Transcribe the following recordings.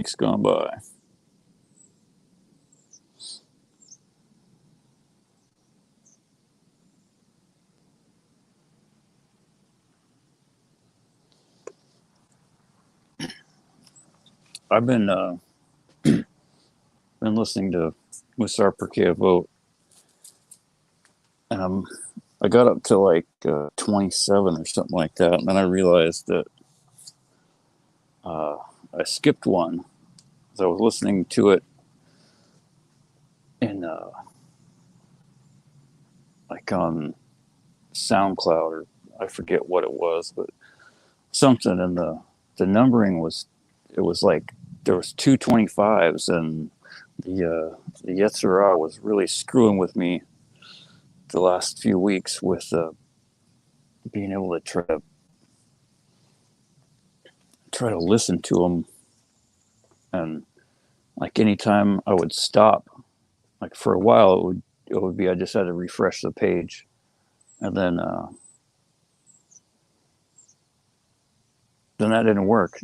weeks gone by. I've been listening to Musar Perkea Vote, and I got up to like 27 or something like that, and then I realized that I skipped one. So I was listening to it in like on SoundCloud, or I forget what it was, but something, and the numbering was, it was like there was two 25s, and the Yetzirah was really screwing with me the last few weeks with being able to try to listen to them. And like anytime I would stop, like for a while it would be I just had to refresh the page, and then that didn't work.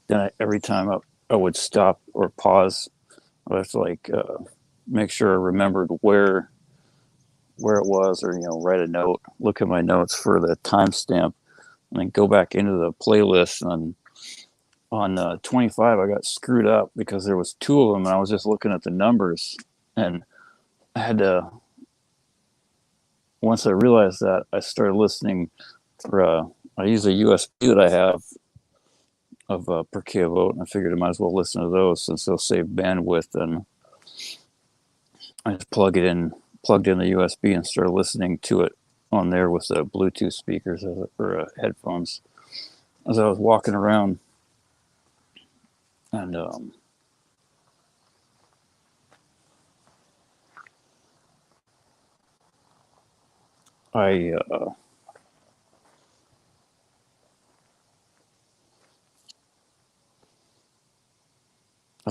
Then every time I would stop or pause, I was like make sure I remembered where it was, or write a note, look at my notes for the timestamp, and then go back into the playlist. And on 25 I got screwed up because there was two of them, and I was just looking at the numbers, and I had to, once I realized that, I started listening for I use a USB that I have of Perkea Vote, and I figured I might as well listen to those since they'll save bandwidth. And I just plugged in the USB and started listening to it on there with the Bluetooth speakers or headphones as I was walking around. And I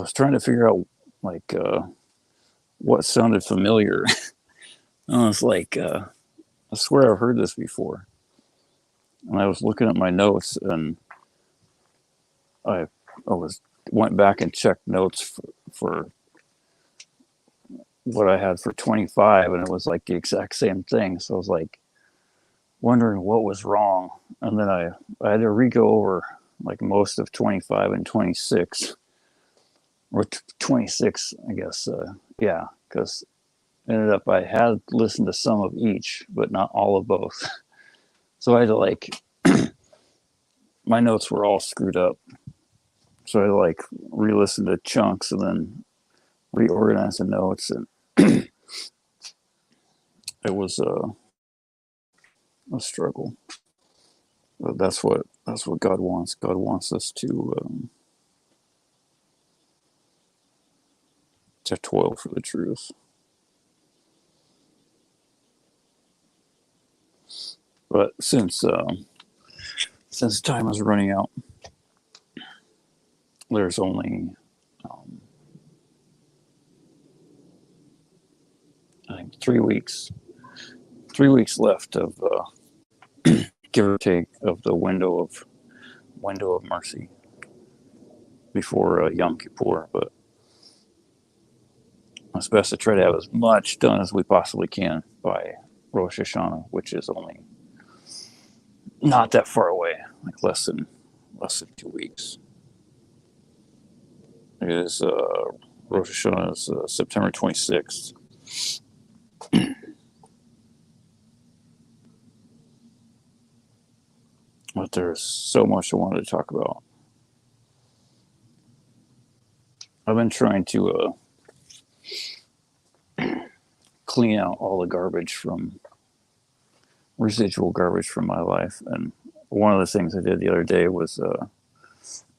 was trying to figure out like what sounded familiar. I was like, I swear I've heard this before. And I was looking at my notes, and I went back and checked notes for what I had for 25, and it was like the exact same thing. So I was like wondering what was wrong, and then I had to re-go over like most of 25 and 26, or 26, I guess. Yeah, because ended up I had listened to some of each, but not all of both. So I had to like my notes were all screwed up. So I like re-listened to chunks and then reorganize the notes, and it was a struggle. But that's what God wants. God wants us to toil for the truth. But since time is running out, there's only I think 3 weeks left of give or take of the window of mercy before Yom Kippur. But it's best to try to have as much done as we possibly can by Rosh Hashanah, which is only not that far away, like less than 2 weeks. It is Rosh Hashanah is September 26th. But there's so much I wanted to talk about. I've been trying to clean out all the residual garbage from my life. And one of the things I did the other day was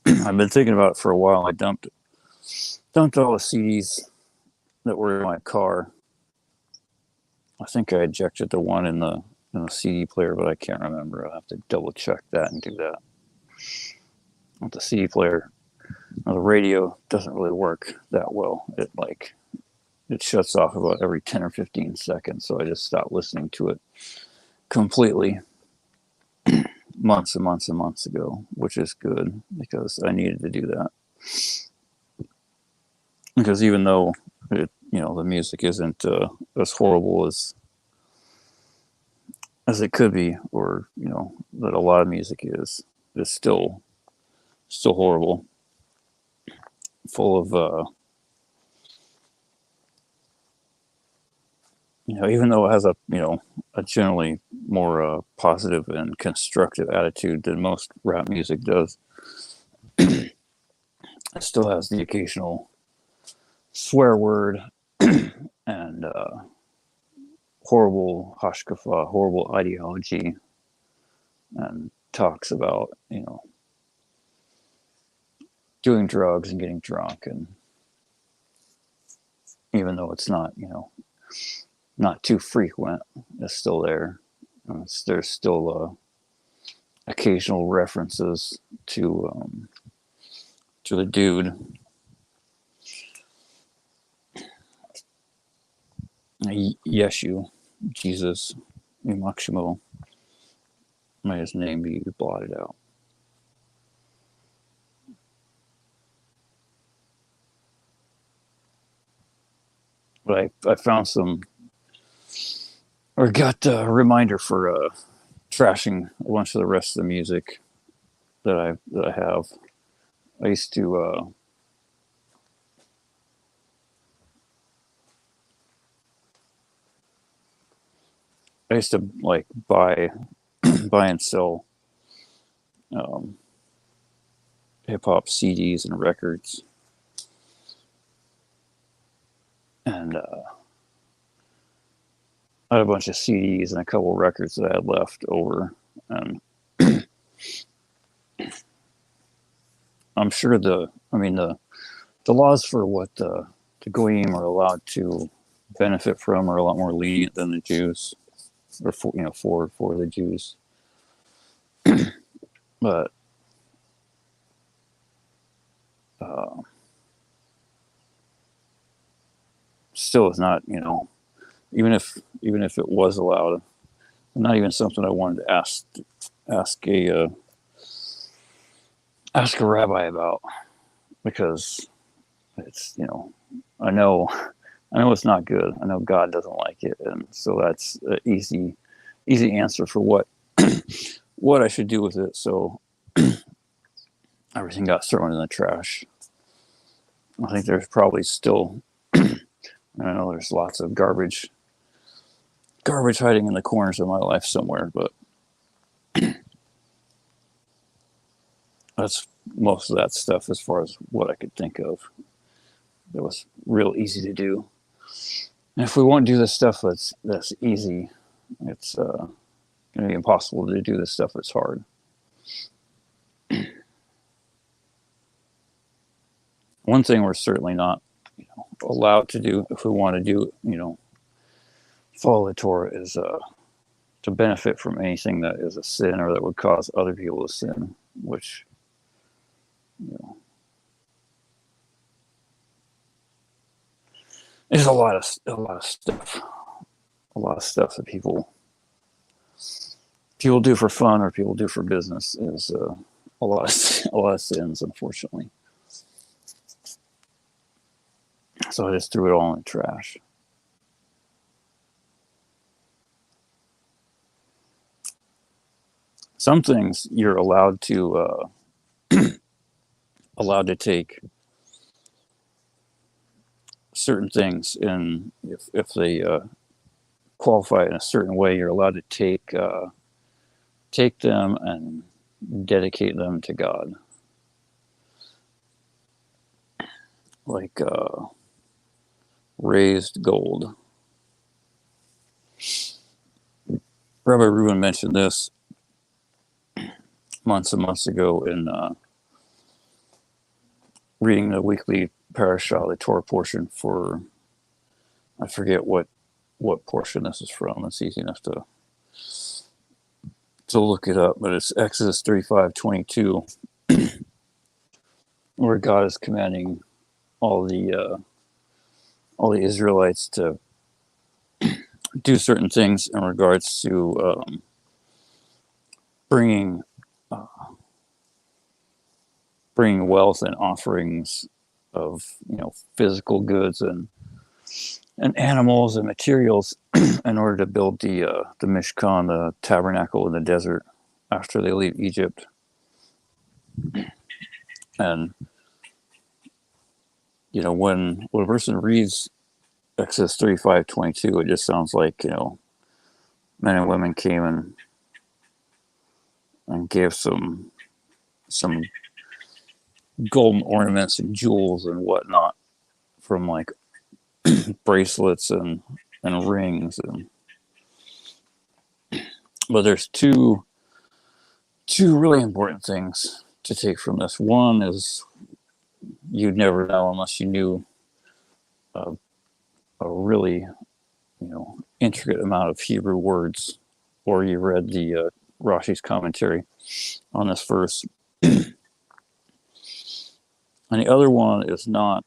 I've been thinking about it for a while. I dumped all the CDs that were in my car. I think I ejected the one in the CD player, but I can't remember. I'll have to double check that and do that. With the CD player, the radio doesn't really work that well. It shuts off about every 10 or 15 seconds, so I just stopped listening to it completely months and months and months ago, which is good because I needed to do that. because even though the music isn't as horrible as it could be, or that a lot of music is still horrible, full of even though it has a generally more positive and constructive attitude than most rap music does, it still has the occasional swear word and horrible hashkafa, horrible ideology, and talks about doing drugs and getting drunk, and even though it's not too frequent, it's still there. There's still occasional references to the dude. Yeshu, Jesus, Maximo. May his name be blotted out. But I found got a reminder for trashing a bunch of the rest of the music that I have. I used to like buy and sell hip hop CDs and records, and I had a bunch of CDs and a couple of records that I had left over, and I'm sure the laws for what the goyim are allowed to benefit from are a lot more lenient than the Jews, or for the Jews. But still, it's not even if it was allowed, not even something I wanted to ask a rabbi about, because it's I know it's not good. I know God doesn't like it, and so that's an easy answer for what what I should do with it. So everything got thrown in the trash. I think there's probably still I know there's lots of garbage hiding in the corners of my life somewhere, but that's most of that stuff as far as what I could think of. That was real easy to do. And if we won't do the stuff that's easy, it's going to be impossible to do the stuff that's hard. One thing we're certainly not allowed to do, if we want to do follow the Torah, is to benefit from anything that is a sin or that would cause other people to sin, which is a lot of stuff that people do for fun or people do for business is a lot of sins, unfortunately. So I just threw it all in the trash. Some things you're allowed to take certain things, and if they qualify in a certain way, you're allowed to take them and dedicate them to God, like raised gold. Rabbi Reuben mentioned this months and months ago in reading the weekly parashah, the Torah portion for, I forget what portion this is from. It's easy enough to look it up, but it's Exodus 35:22, where God is commanding all the Israelites to do certain things in regards to bringing wealth and offerings of physical goods and animals and materials in order to build the Mishkan, the tabernacle in the desert after they leave Egypt. And when a person reads Exodus 35:22, it just sounds like men and women came and gave some golden ornaments and jewels and whatnot, from like bracelets and rings. But there's two really important things to take from this. One is you'd never know unless you knew a really intricate amount of Hebrew words, or you read the Rashi's commentary on this verse. And the other one is not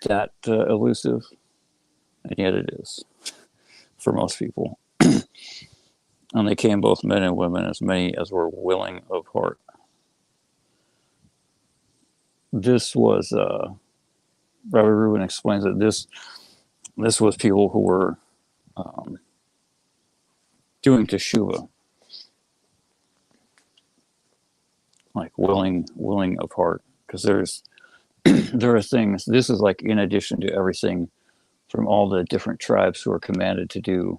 that elusive, and yet it is for most people. And they came, both men and women, as many as were willing of heart. This was Rabbi Reuben explains that this was people who were doing teshuvah, like willing of heart, because there are things. This is like in addition to everything from all the different tribes who are commanded to do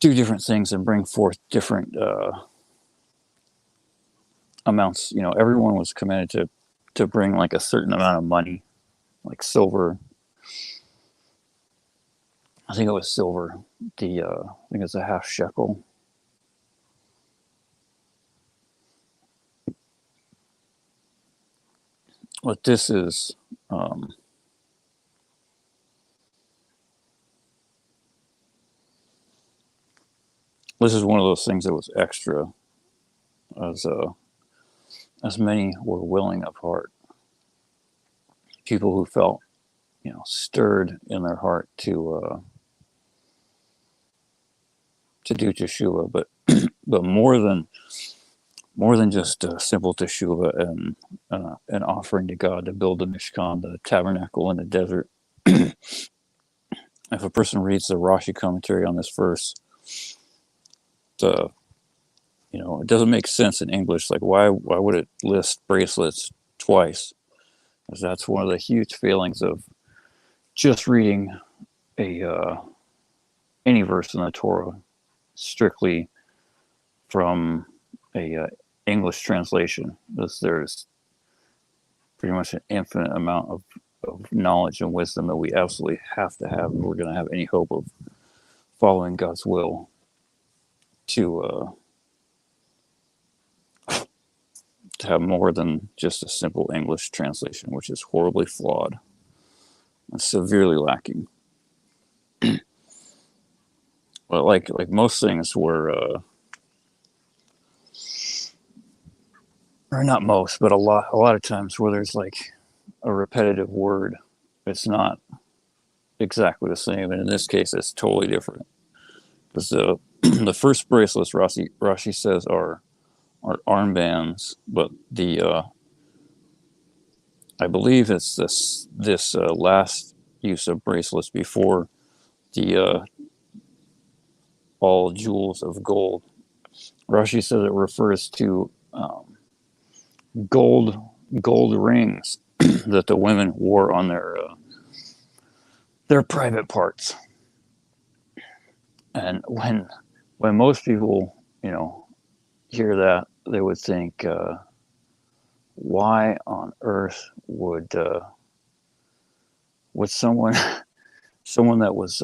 different things and bring forth different amounts. Everyone was commanded to bring like a certain amount of money, like silver. I think it was silver. I think it's a half shekel. But this is one of those things that was extra, as many were willing of heart. People who felt, stirred in their heart to do teshuvah, but more than just simple teshuvah and an offering to God to build the Mishkan, the tabernacle in the desert. If a person reads the Rashi commentary on this verse, it doesn't make sense in English. Like, why would it list bracelets twice? Because that's one of the huge failings of just reading any verse in the Torah strictly from a English translation. There's pretty much an infinite amount of knowledge and wisdom that we absolutely have to have if we're going to have any hope of following God's will to have more than just a simple English translation, which is horribly flawed and severely lacking. But like most things were, or not most, but a lot of times where there's like a repetitive word, it's not exactly the same, and in this case, it's totally different. Because the first bracelets Rashi says are armbands, but I believe it's this last use of bracelets before the all jewels of gold. Rashi says it refers to gold rings that the women wore on their private parts. And when most people hear that, they would think, why on earth would someone that was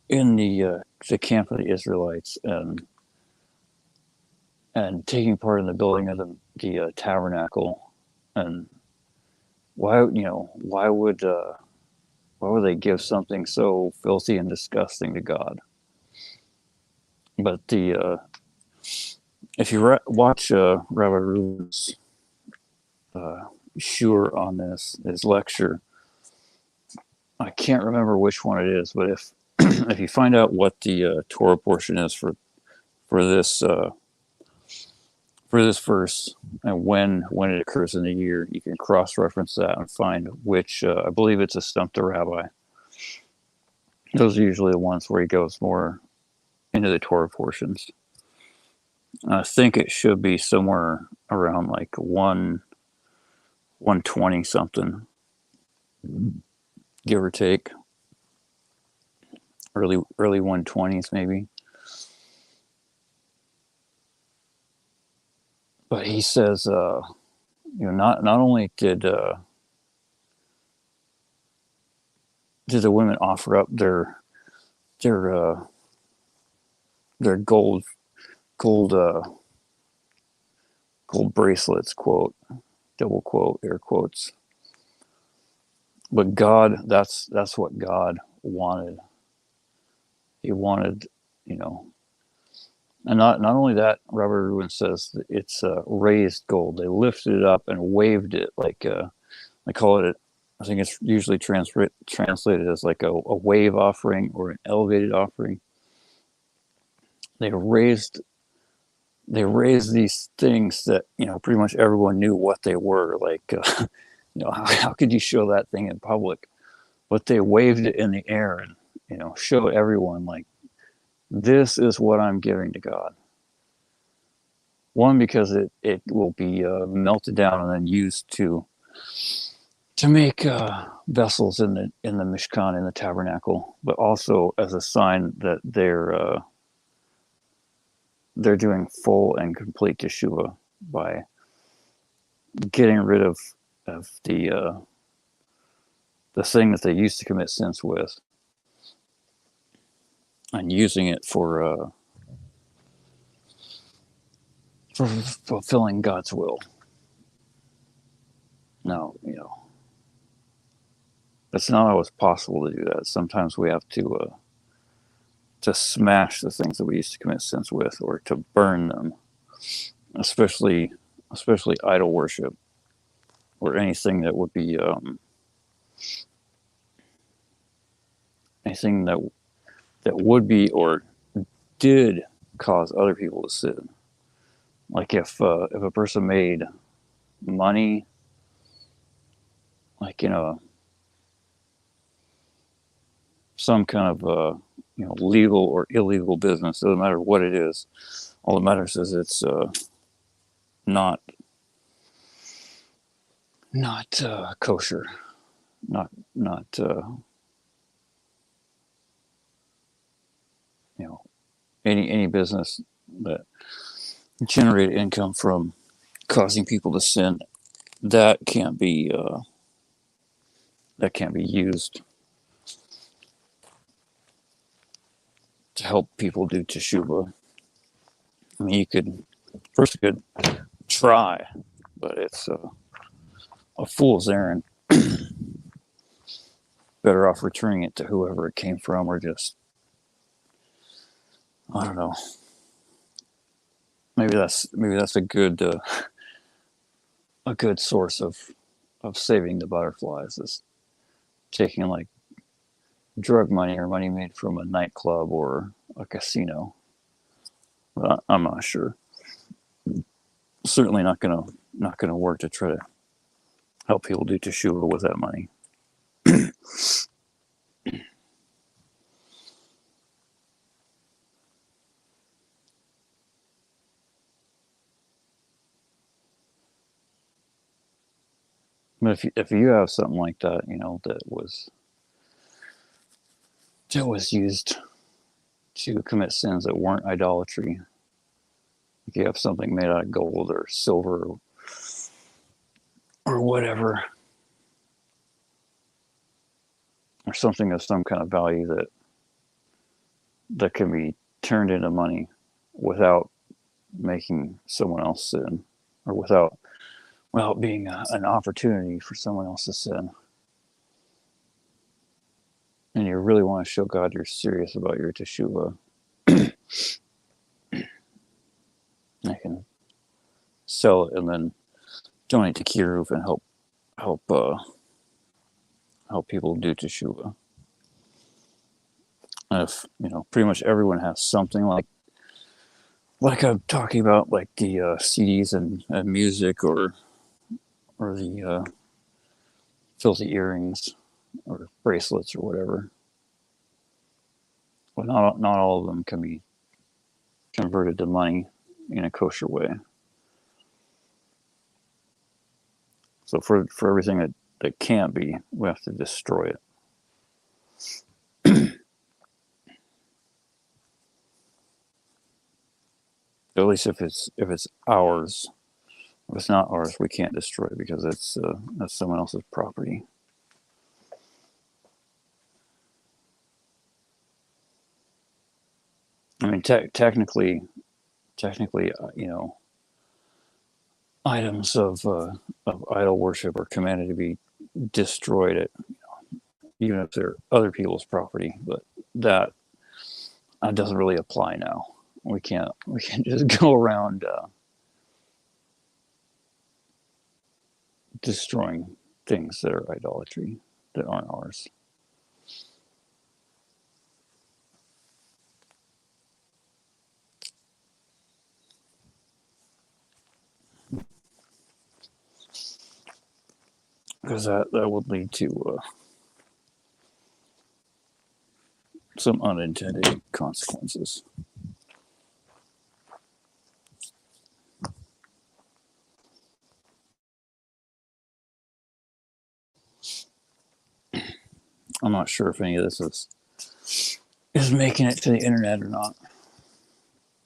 in the camp of the Israelites and taking part in the building of the tabernacle, and why would they give something so filthy and disgusting to God? But if you watch Rabbi Reuben's shiur on his lecture, I can't remember which one it is, but if you find out what the Torah portion is for this verse and when it occurs in the year, you can cross-reference that and find which. I believe it's a Stump the Rabbi. Those are usually the ones where he goes more into the Torah portions. I think it should be somewhere around like 120 something, give or take. Early 120s maybe. But he says, not only did the women offer up their gold bracelets, quote, double quote, air quotes, but God, that's what God wanted. He wanted, and not only that, Robert Irwin says that it's raised gold. They lifted it up and waved it like I call it. I think it's usually translated as like a wave offering or an elevated offering. They raised these things that pretty much everyone knew what they were. Like how could you show that thing in public? But they waved it in the air and showed everyone like, this is what I'm giving to God. One, because it will be melted down and then used to make vessels in the Mishkan, in the tabernacle, but also as a sign that they're doing full and complete teshuvah by getting rid of the thing that they used to commit sins with and using it for fulfilling God's will. Now, it's not always possible to do that. Sometimes we have to smash the things that we used to commit sins with, or to burn them, especially idol worship, or anything that would be anything that would be or did cause other people to sin. Like if a person made money, like some kind of legal or illegal business, doesn't matter what it is. All that matters is it's not kosher, not any business that generate income from causing people to sin, that can't be used to help people do teshuvah. I mean, you could try, but it's a fool's errand. Better off returning it to whoever it came from, or just, I don't know. Maybe that's a good source of saving the butterflies, is taking like drug money or money made from a nightclub or a casino. But I'm not sure. Certainly not gonna work to try to help people do teshuvah with that money. But if you have something like that, that was used to commit sins that weren't idolatry, if you have something made out of gold or silver or whatever, or something of some kind of value that can be turned into money without making someone else sin, or without being an opportunity for someone else to sin, and you really want to show God you're serious about your teshuvah, I can sell it and then donate to Kiruv and help people do teshuvah. if pretty much everyone has something like I'm talking about, like the CDs and music, or the filthy earrings or bracelets or whatever. But not all of them can be converted to money in a kosher way. So for everything that can't be, we have to destroy it. At least if it's ours. If it's not ours, we can't destroy it because that's someone else's property. I mean, technically, items of idol worship are commanded to be destroyed, even if they're other people's property. But that doesn't really apply now. We can't just go around destroying things that are idolatry that aren't ours. Because that would lead to some unintended consequences. I'm not sure if any of this is making it to the internet or not.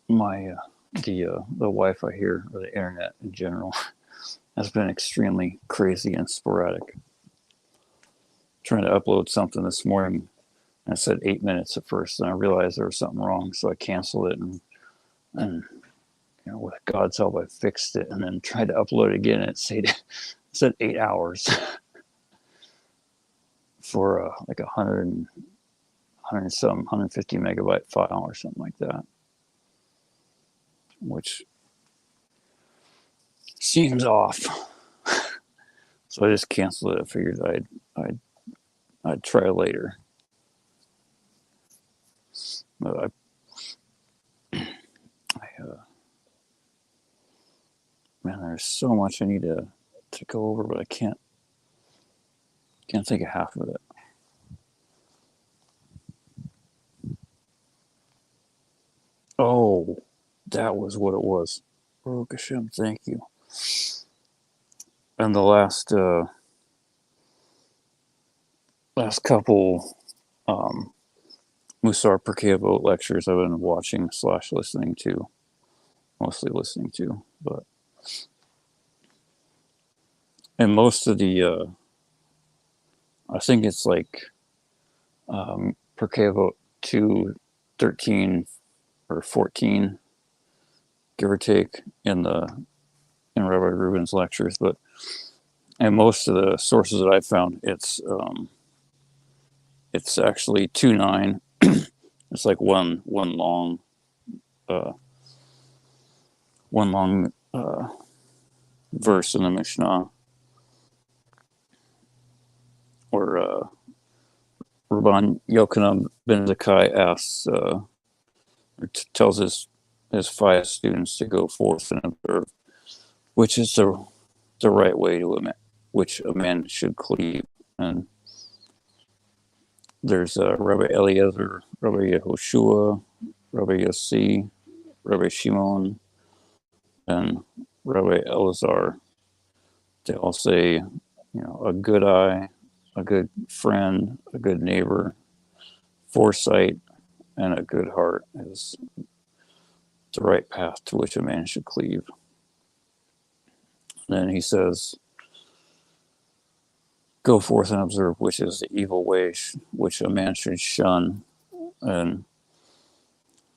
My the Wi-Fi here, or the internet in general, has been extremely crazy and sporadic. Trying to upload something this morning, and it said 8 minutes at first, and I realized there was something wrong, so I canceled it, and with God's help, I fixed it, and then tried to upload it again, and it said 8 hours for like 150 megabyte file or something like that, which seems off. So I just canceled it. I figured I'd try later. But man, there's so much I need to go over, but I can't think of half of it. Oh, that was what it was. Baruch Hashem, thank you. And the last couple Musar Perkei Avot lectures I've been watching / listening to, mostly listening to, but and most of the I think it's like Perkei Avot 2:13 or 14, give or take, in Rabbi Rubin's lectures, but and most of the sources that I found, it's actually 2:9. It's like one long verse in the Mishnah, where Rabban Yochanan ben Zakkai asks, or tells his 5 students to go forth and observe which is the right way to which a man should cleave. And there's Rabbi Eliezer, Rabbi Yehoshua, Rabbi Yossi, Rabbi Shimon, and Rabbi Elazar. They all say, a good eye, a good friend, a good neighbor, foresight, and a good heart is the right path to which a man should cleave. And then he says, go forth and observe which is the evil way which a man should shun. And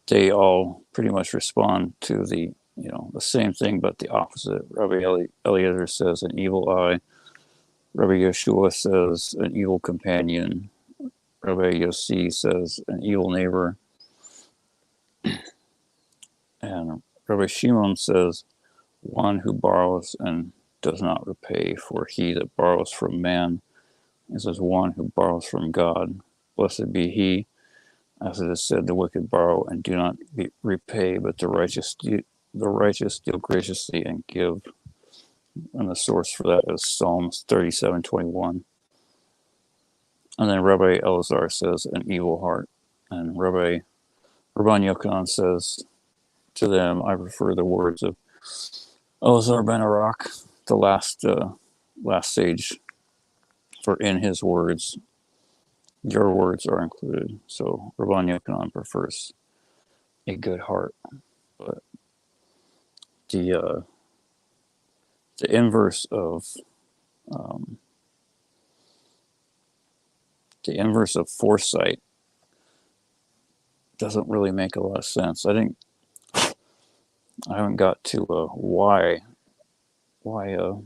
they all pretty much respond to the same thing, but the opposite. Rabbi Eliezer says an evil eye. Rabbi Yeshua says an evil companion. Rabbi Yossi says an evil neighbor. And Rabbi Shimon says one who borrows and does not repay, for he that borrows from man is as one who borrows from God. Blessed be he As it is said, the wicked borrow and do not repay, but the righteous deal graciously and give. And the source for that is Psalms 37:21. And then Rabbi Elazar says, an evil heart. And Rabban Yochanan says to them, I prefer the words of Elazar ben Arak, the last sage, for in his words, your words are included. So Rabban Yochanan prefers a good heart. But the inverse of foresight doesn't really make a lot of sense. I think I haven't got to why. Well,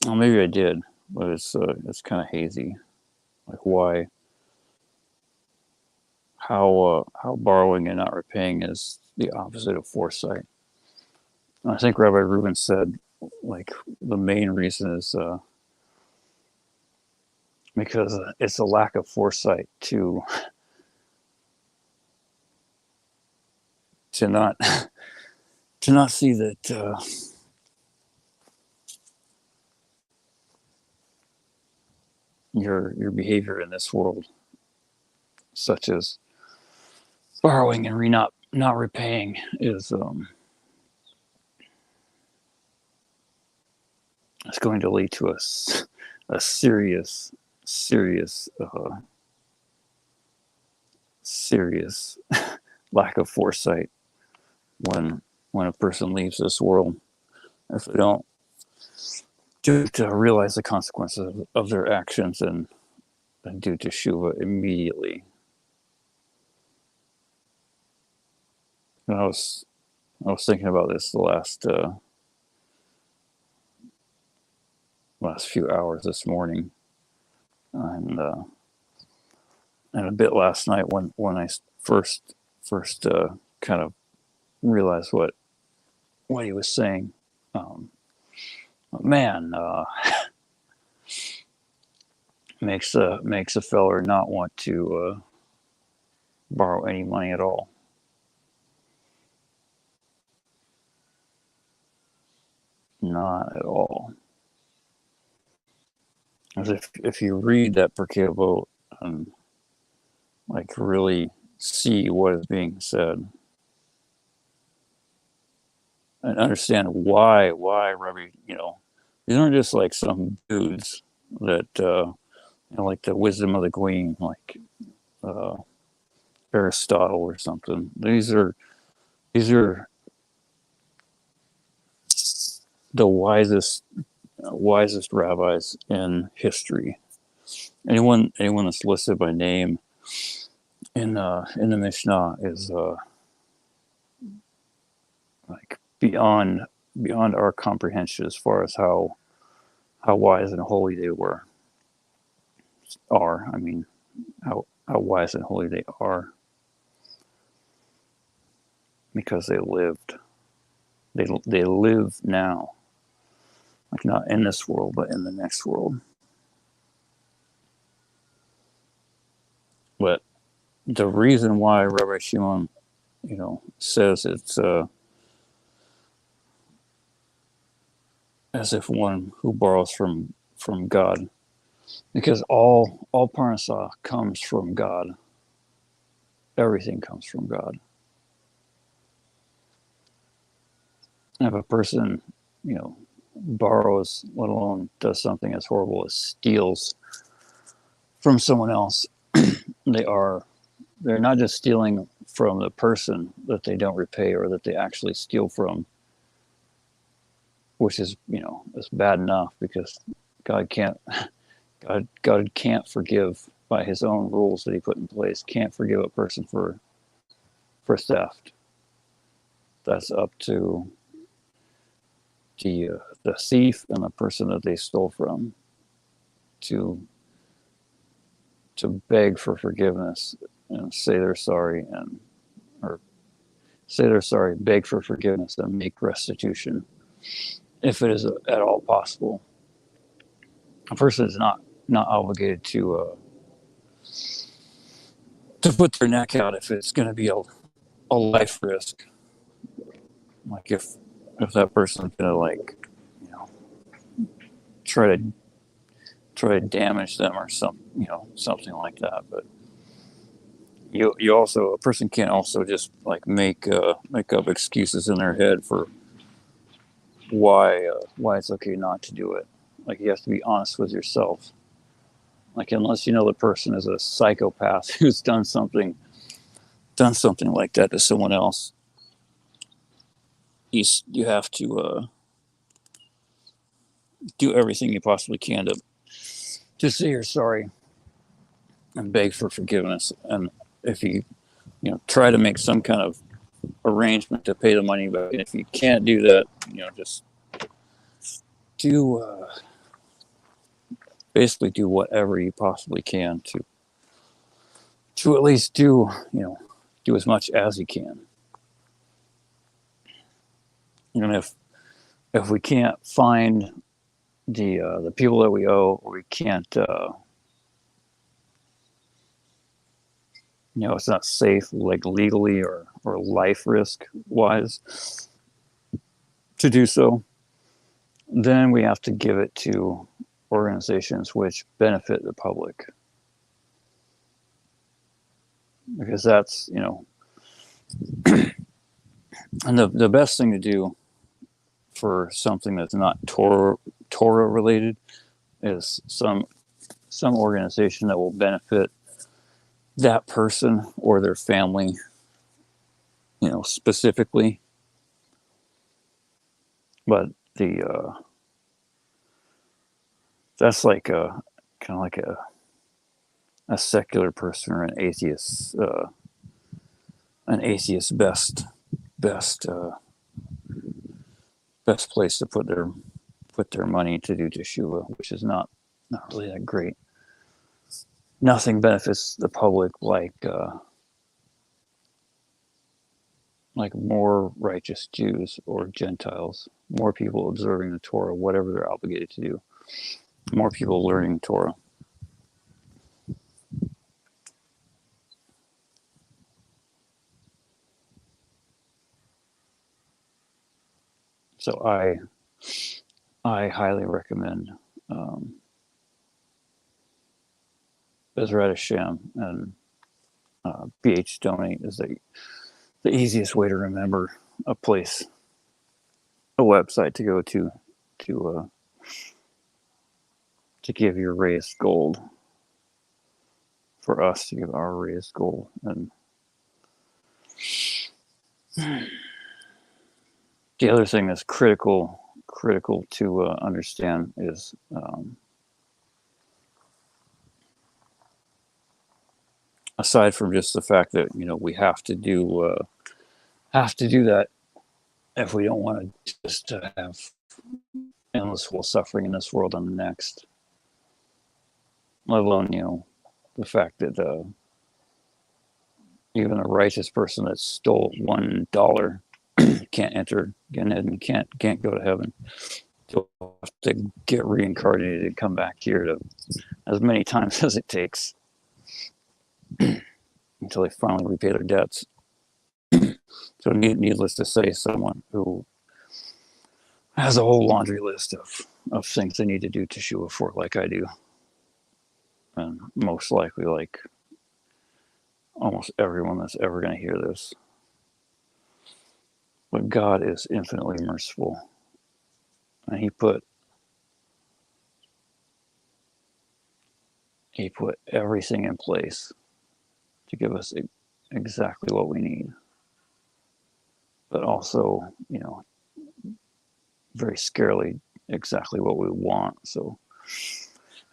maybe I did, but it's kind of hazy. Like why? How borrowing and not repaying is the opposite of foresight. And I think Rabbi Rubin said, like the main reason is because it's a lack of foresight to not see that your behavior in this world, such as borrowing and not repaying, is it's going to lead to a serious lack of foresight when a person leaves this world, if they don't to realize the consequences of their actions and do teshuva immediately. And I was thinking about this the last few hours this morning, and a bit last night when I first kind of realized what he was saying. Man, makes a feller not want to borrow any money at all. Not at all. As if you read that Pirkei Avot and like really see what is being said and understand why Rabbi, these aren't just like some dudes that like the Wisdom of the Queen, like Aristotle or something. These are the wisest rabbis in history. Anyone that's listed by name in the Mishnah is like beyond our comprehension as far as how wise and holy they are. I mean, how wise and holy they are, because they lived. They live now, like not in this world, but in the next world. But the reason why Rabbi Shimon, says it's as if one who borrows from God, because all parnasah comes from God. Everything comes from God. If a person, borrows, let alone does something as horrible as steals from someone else, they're not just stealing from the person that they don't repay or that they actually steal from, which is, is bad enough, because God can't forgive by his own rules that he put in place, can't forgive a person for theft. That's up to the thief and the person that they stole from to beg for forgiveness and say they're sorry, beg for forgiveness and make restitution if it is at all possible. A person is not obligated to to put their neck out if it's going to be a life risk. Like if that person's going to like, you know, try to damage them or something like that. But you also, a person can't also just like make up excuses in their head for why it's okay not to do it. Like you have to be honest with yourself. Like unless you know the person is a psychopath who's done something like that to someone else, you have to do everything you possibly can to say you're sorry and beg for forgiveness. And if you try to make some kind of arrangement to pay the money back, and if you can't do that, just do basically do whatever you possibly can to at least do as much as you can. And if we can't find the people that we owe, or we can't it's not safe, like legally or life risk wise to do so, then we have to give it to organizations which benefit the public, because that's and the best thing to do for something that's not Torah related is some organization that will benefit that person or their family, specifically. But that's like a kind of like a secular person or an atheist best place to put their money to do teshuva, which is not really that great. Nothing benefits the public like more righteous Jews or Gentiles, more people observing the Torah, whatever they're obligated to do, more people learning Torah. So I highly recommend Bezrat Hashem, and BH Donate is the easiest way to remember a place, a website to go to give your raised gold, for us to give our raised gold. And the other thing that's critical to understand is aside from just the fact that we have to do that if we don't want to just have endless suffering in this world and the next, let alone the fact that even a righteous person that stole $1 can't enter Gan-Eden and can't go to heaven. You'll have to get reincarnated and come back here to as many times as it takes until they finally repay their debts. So needless to say, someone who has a whole laundry list of things they need to do teshuva for, like I do, and most likely like almost everyone that's ever going to hear this. But God is infinitely merciful, and He put everything in place to give us exactly what we need, but also, very scarily exactly what we want. So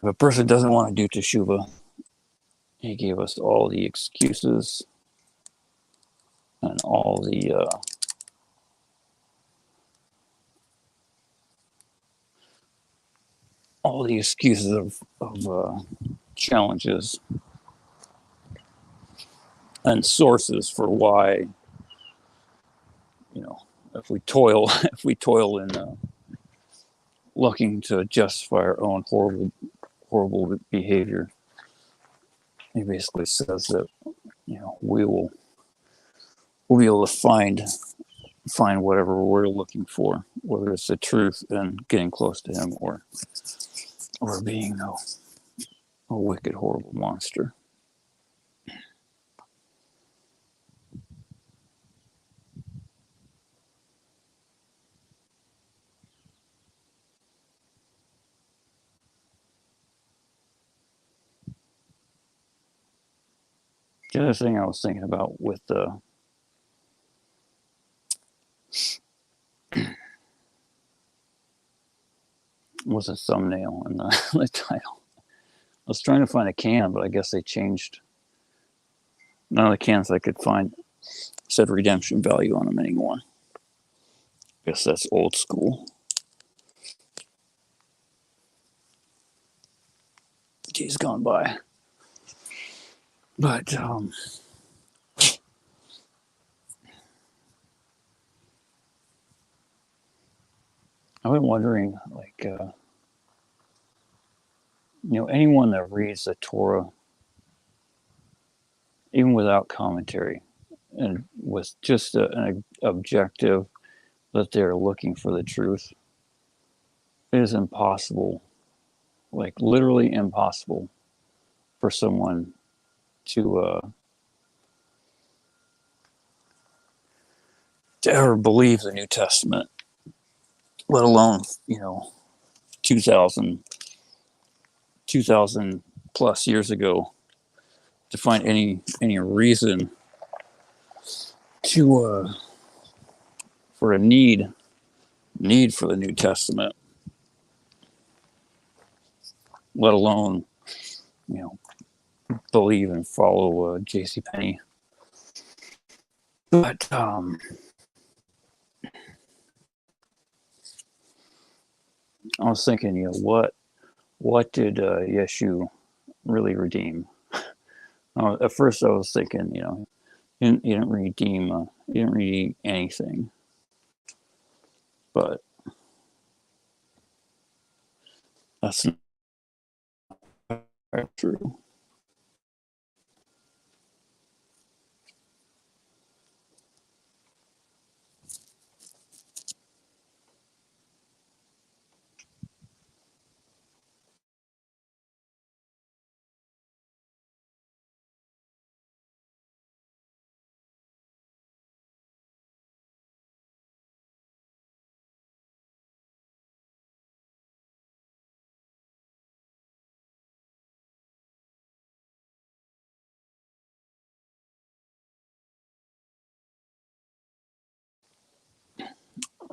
if a person doesn't want to do teshuva, He gave us all the excuses and all the excuses of challenges and sources for why, if we toil in looking to justify our own horrible behavior. He basically says that we'll be able to find whatever we're looking for, whether it's the truth and getting close to him, or being a wicked, horrible monster. The other thing I was thinking about with was a thumbnail and the title. I was trying to find a can, but I guess they changed. None of the cans I could find said redemption value on them anymore. I guess that's old school. Days gone by. But I've been wondering, like, anyone that reads the Torah, even without commentary, and with just an objective that they're looking for the truth, it is impossible, like literally impossible, for someone to ever believe the New Testament, let alone 2000 plus years ago, to find any reason to for a need for the New Testament, let alone believe and follow J.C. Penney. But I was thinking, what did Yeshu really redeem? At first, I was thinking, he didn't redeem anything, but that's not true.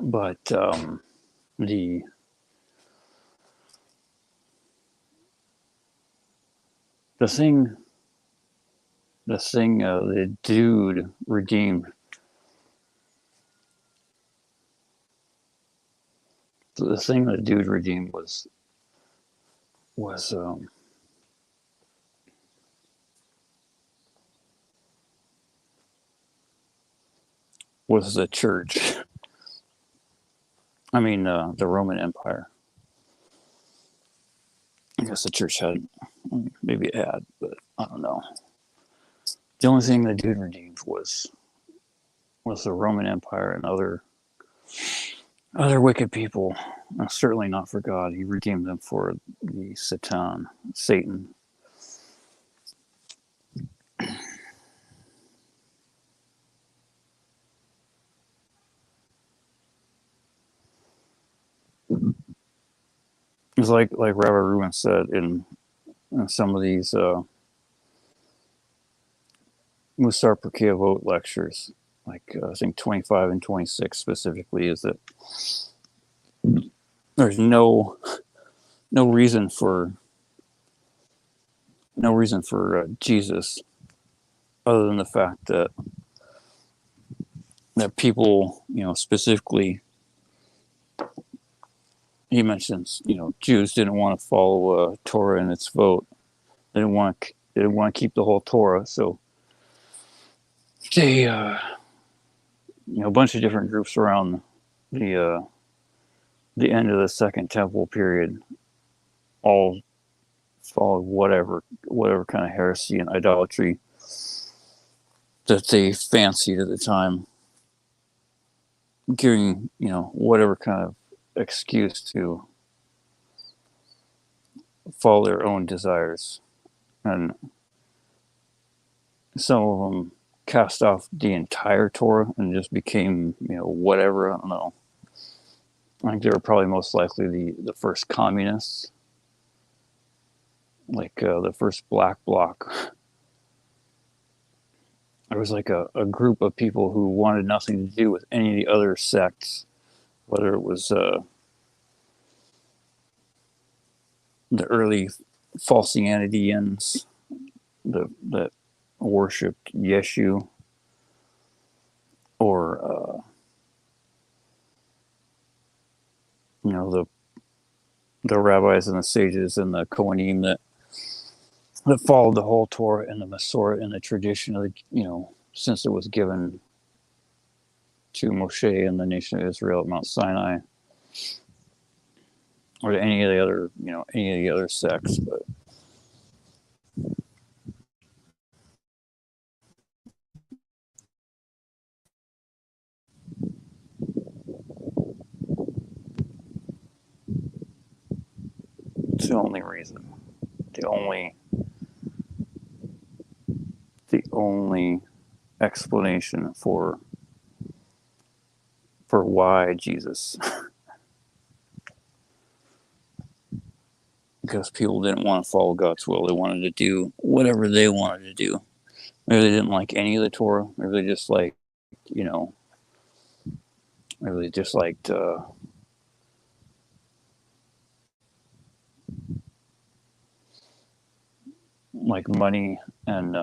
But the thing the dude redeemed, the thing the dude redeemed was the church. I mean, the Roman Empire. I guess the church had, maybe it had, but I don't know. The only thing the dude redeemed was the Roman Empire and other wicked people. Certainly not for God. He redeemed them for the Satan. It's like Rabbi Rubin said in some of these Musar Perkei Avot lectures, like I think 25 and 26 specifically, is that there's no reason for Jesus, other than the fact that people, specifically, he mentions, Jews didn't want to follow Torah and its vote. They didn't want to keep the whole Torah, so they, a bunch of different groups around the end of the Second Temple period all followed whatever kind of heresy and idolatry that they fancied at the time, giving, whatever kind of excuse to follow their own desires. And some of them cast off the entire Torah and just became, whatever. I don't know. I think they were probably most likely the first communists, like the first black bloc. There was like a group of people who wanted nothing to do with any of the other sects, whether it was the early Falsianians that worshipped Yeshu, or the rabbis and the sages and the Kohanim that followed the whole Torah and the Masorah and the tradition of since it was given to Moshe and the nation of Israel at Mount Sinai, or to any of the other sects. But it's the only reason, the only explanation for why Jesus. Because people didn't want to follow God's will. They wanted to do whatever they wanted to do. Maybe they didn't like any of the Torah. Maybe they just liked, maybe they just liked like money and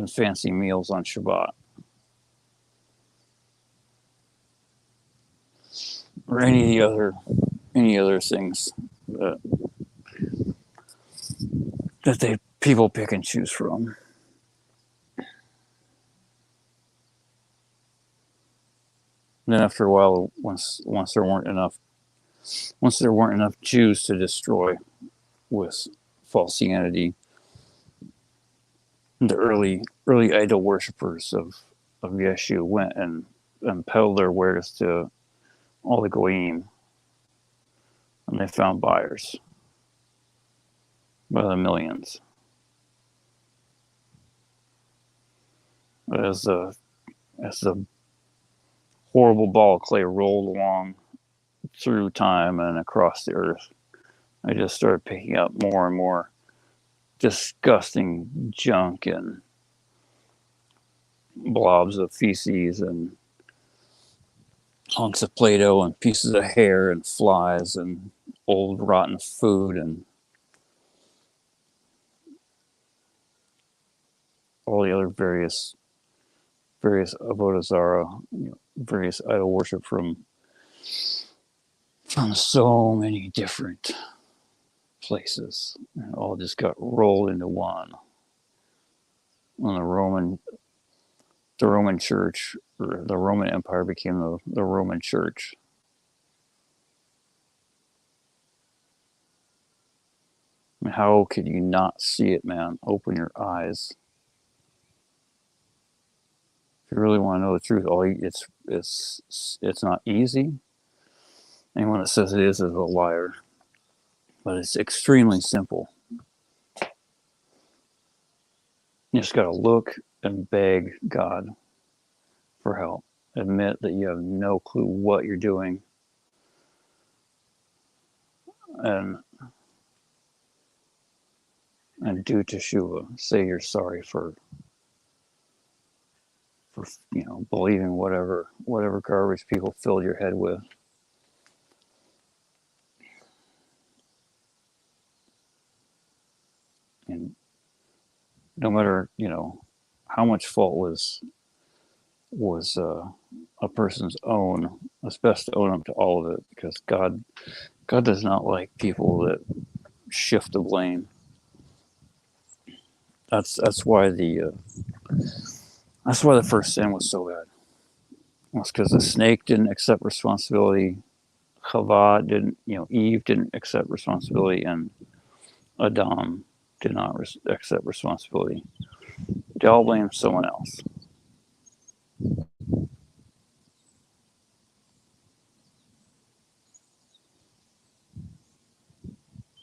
fancy meals on Shabbat, or any other things that people pick and choose from. And then after a while, once there weren't enough Jews to destroy with Falsianity, the early idol worshippers of Yeshu went and peddled their wares to all the goyim, and they found buyers by the millions. As the horrible ball of clay rolled along through time and across the earth, I just started picking up more and more disgusting junk and blobs of feces and hunks of Play-Doh and pieces of hair and flies and old rotten food and all the other various avodah zarah, various idol worship from so many different places, and all just got rolled into one. When the Roman Church, or the Roman Empire, became the Roman Church. I mean, how could you not see it, man? Open your eyes. If you really want to know the truth, it's not easy. Anyone that says it is a liar. But it's extremely simple. You just got to look and beg God for help. Admit that you have no clue what you're doing, and do teshuvah. Say you're sorry for believing whatever garbage people filled your head with. And no matter how much fault was a person's own, it's best to own up to all of it, because God does not like people that shift the blame. That's why the first sin was so bad. It's because the snake didn't accept responsibility. Chava didn't, Eve didn't accept responsibility, and Adam did not accept responsibility. They all blame someone else.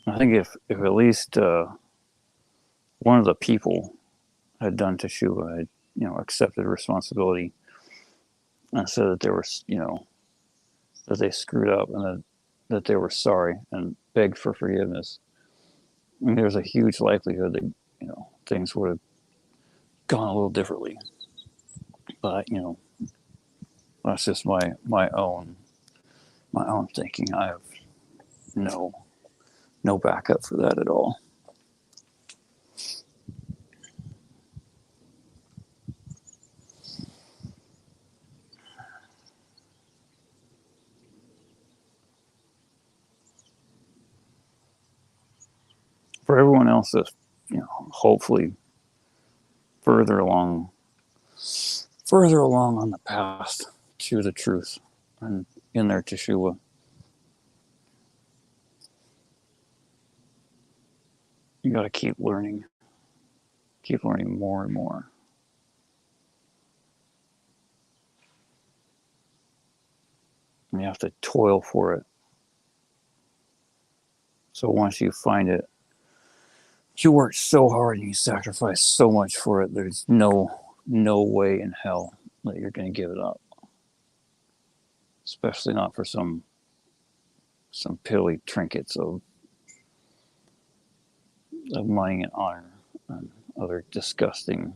I think if at least one of the people had done teshuva, had accepted responsibility and said that they were that they screwed up and that they were sorry and begged for forgiveness, I mean, there's a huge likelihood that things would have gone a little differently. But that's just my own thinking. I have no backup for that at all. For everyone else that's hopefully further along on the path to the truth and in their teshuva, you got to keep learning more and more. And you have to toil for it. So once you find it, you work so hard and you sacrifice so much for it, there's no way in hell that you're going to give it up. Especially not for some piddly trinkets of money and honor and other disgusting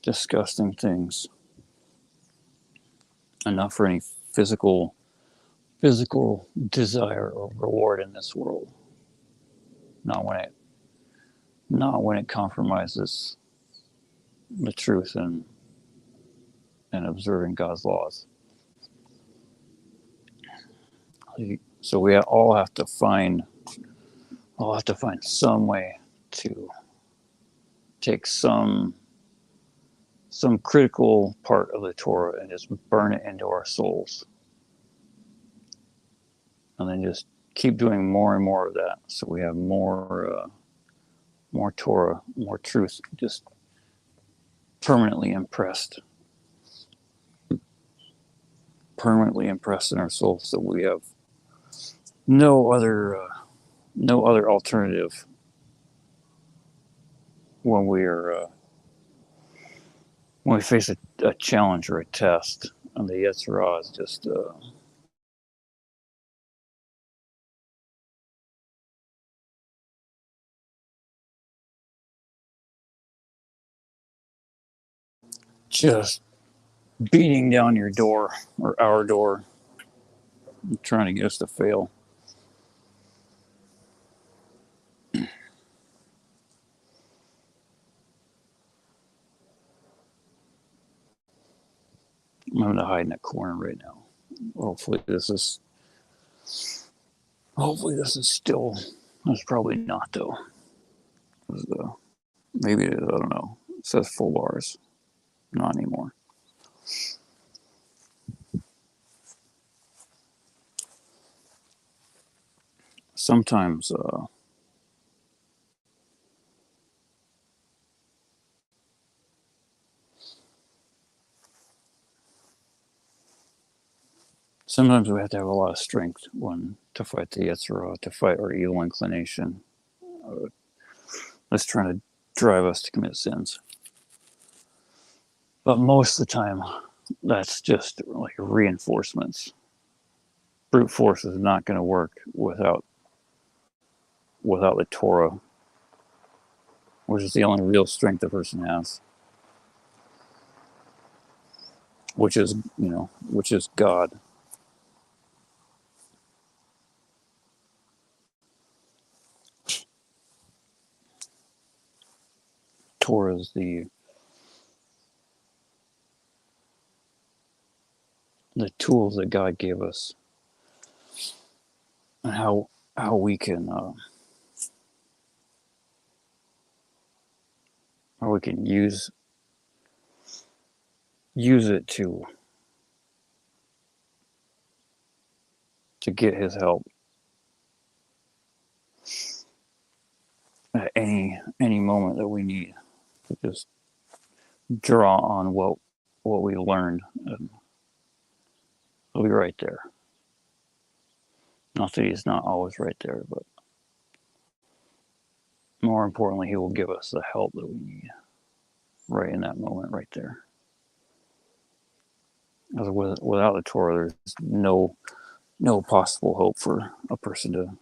things. And not for any physical desire or reward in this world. Not when it compromises the truth and observing God's laws. So we all have to find some way to take some critical part of the Torah and just burn it into our souls, and then just keep doing more and more of that, so we have more Torah, more truth, just permanently impressed in our souls, so we have no other alternative when we face a challenge or a test, and the Yetzer Hara is just beating down your door or our door, trying to get us to fail. I'm having to hide in that corner right now. Hopefully this is still. That's probably not though. Maybe it is. I don't know. It says full bars. Not anymore. Sometimes we have to have a lot of strength to fight the Yetzer Hara, to fight our evil inclination that's trying to drive us to commit sins. But most of the time, that's just like reinforcements. Brute force is not going to work without the Torah, which is the only real strength a person has, which is God. Torah is the tools that God gave us, and how we can use it to get His help at any moment that we need to just draw on what we learned, and he'll be right there. Not that he's not always right there, but more importantly, he will give us the help that we need right in that moment, right there. Because without the Torah, there's no possible hope for a person to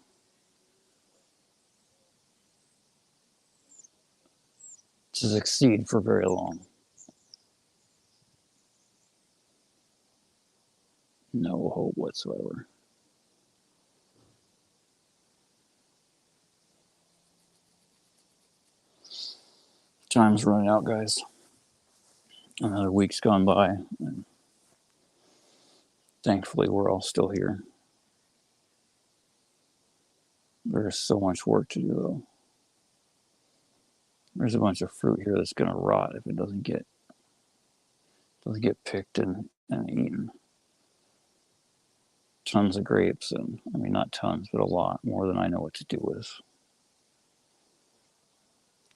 succeed for very long. No hope whatsoever. Time's running out, guys. Another week's gone by, and thankfully we're all still here. There's so much work to do, though. There's a bunch of fruit here that's going to rot if it doesn't get picked and eaten. Tons of grapes, and I mean, not tons, but a lot more than I know what to do with.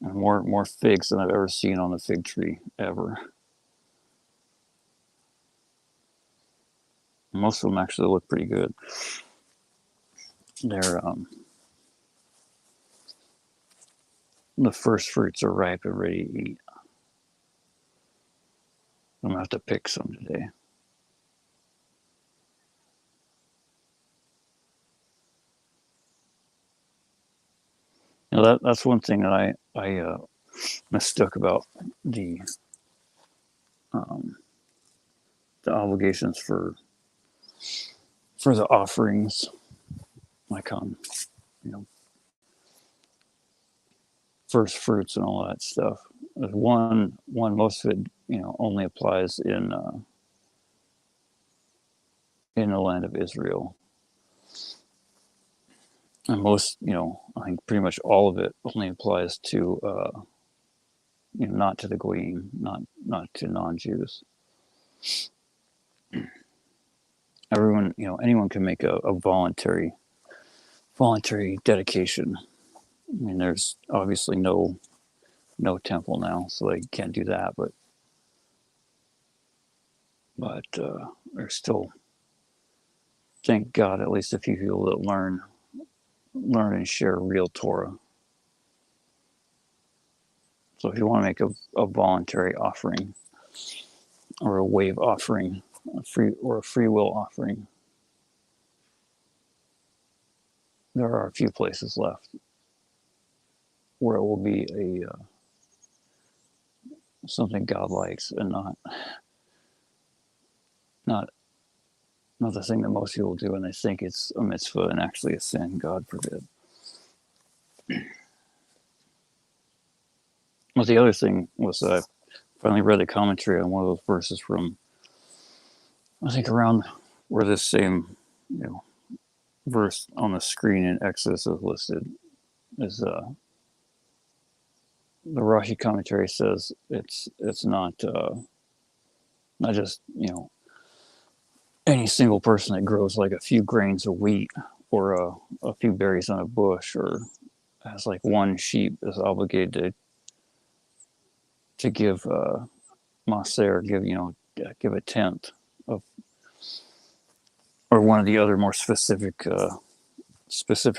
And more figs than I've ever seen on a fig tree ever. Most of them actually look pretty good. They're the first fruits are ripe and ready to eat. I'm gonna have to pick some today. You know, that's one thing that I mistook about the obligations for the offerings, like on, you know, first fruits and all that stuff. One most of it, you know, only applies in the land of Israel. And most, you know, I think pretty much all of it only applies to, you know, not to the Goyim, not to non-Jews. Everyone, you know, anyone can make a voluntary dedication. I mean, there's obviously no temple now, so they can't do that. But there's still, thank God, at least a few people that learn and share real Torah. So if you want to make a voluntary offering, or a wave offering, a free will offering, there are a few places left where it will be something God likes, and not the thing that most people do, and they think it's a mitzvah and actually a sin. God forbid. Well, the other thing was that I finally read the commentary on one of those verses from, I think, around where this same, you know, verse on the screen in Exodus is listed. Is the Rashi commentary says it's not just, you know, any single person that grows like a few grains of wheat or a few berries on a bush, or has like one sheep, is obligated to give maser, give a tenth of, or one of the other more specific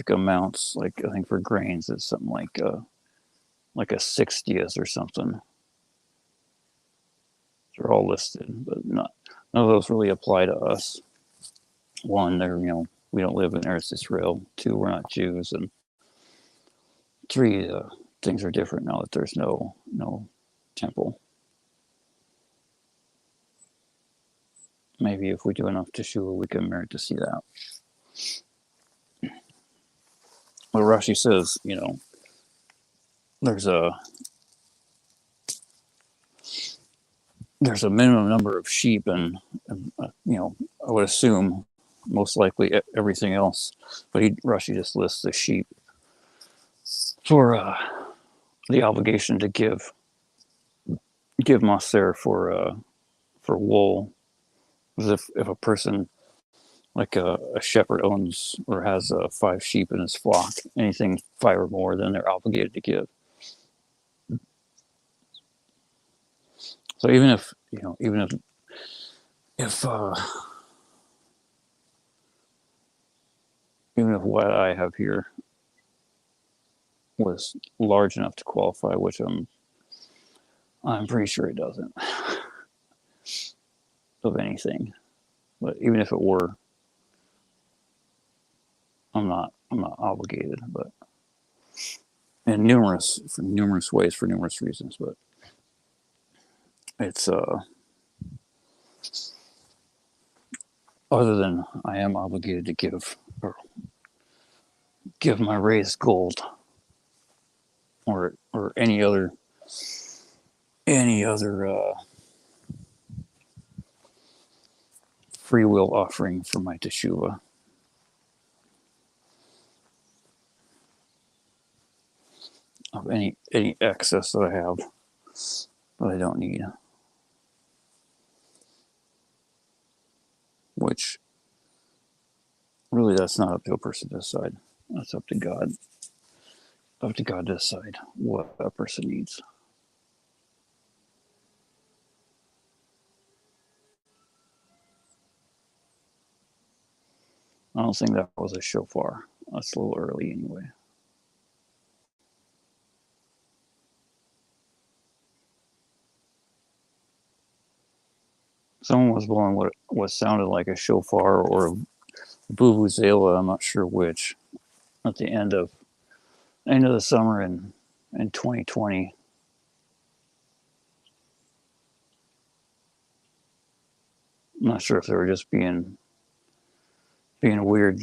amounts. Like I think for grains it's something like a 60th or something. They're all listed, but none of those really apply to us. One, they're, you know, we don't live in Eretz Israel. Two, we're not Jews, and three, things are different now that there's no temple. Maybe if we do enough teshuva, we can merit to see that. Well, Rashi says, you know, there's a minimum number of sheep, and you know, I would assume most likely everything else, but Rashi just lists the sheep for the obligation to give maser for wool. As if a person, like a shepherd, owns or has 5 sheep in his flock, anything 5 or more, then they're obligated to give. So even if, even if even if what I have here was large enough to qualify, which I'm pretty sure it doesn't, of anything. But even if it were, I'm not obligated. But in numerous ways, for numerous reasons. But it's other than I am obligated to give my raised gold or any other free will offering for my teshuva. Of any excess that I have that I don't need, which really that's not up to a person to decide. That's up to God. Up to God to decide what a person needs. I don't think that was a shofar. That's a little early anyway. Someone was blowing what sounded like a shofar or a vuvuzela, I'm not sure which, at the end of the summer in 2020. I'm not sure if they were just being weird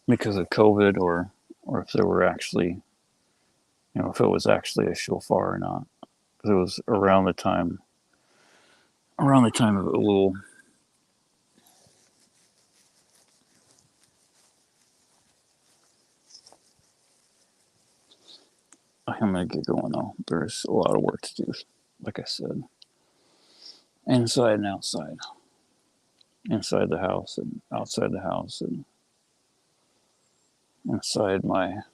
because of COVID or if they were actually, if it was actually a shofar or not. Because it was around the time of a little. I'm gonna get going though. There's a lot of work to do, like I said, inside and outside, inside the house and outside the house, and inside my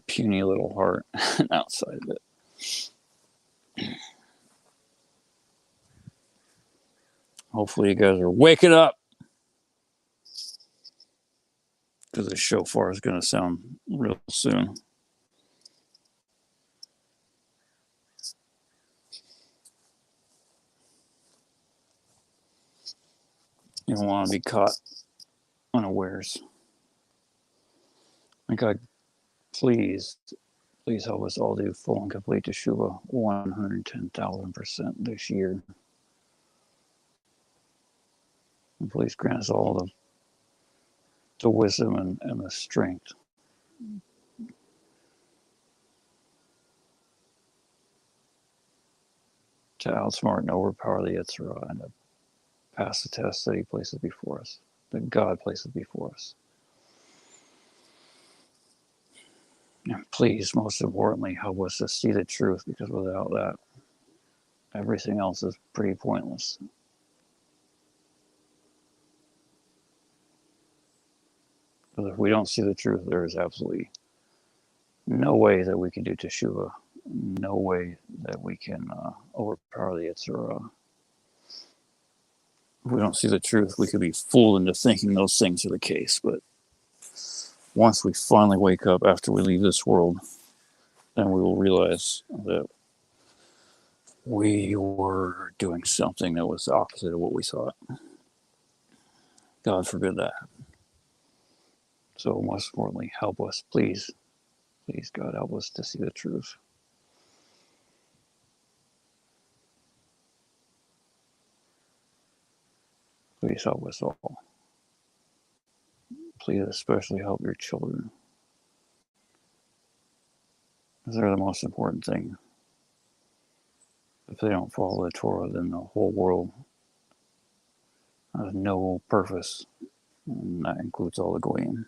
puny little heart and outside of it. Hopefully, you guys are waking up because the shofar is gonna sound real soon. You don't want to be caught unawares. God, please help us all do full and complete teshuva 110,000% this year. And please grant us all the wisdom and the strength to outsmart and overpower the Yetzer Hara and to pass the test that He places before us, that God places before us. And please, most importantly, help us to see the truth, because without that, everything else is pretty pointless. Because if we don't see the truth, there is absolutely no way that we can do teshuva, no way that we can overpower the Yetzer Hara. If we don't see the truth, we could be fooled into thinking those things are the case. But once we finally wake up after we leave this world, then we will realize that we were doing something that was the opposite of what we thought. God forbid that. So most importantly, help us, please. Please, God, help us to see the truth. Please help us all. Please especially help your children. Because they're the most important thing. If they don't follow the Torah, then the whole world has no purpose. And that includes all the goyim.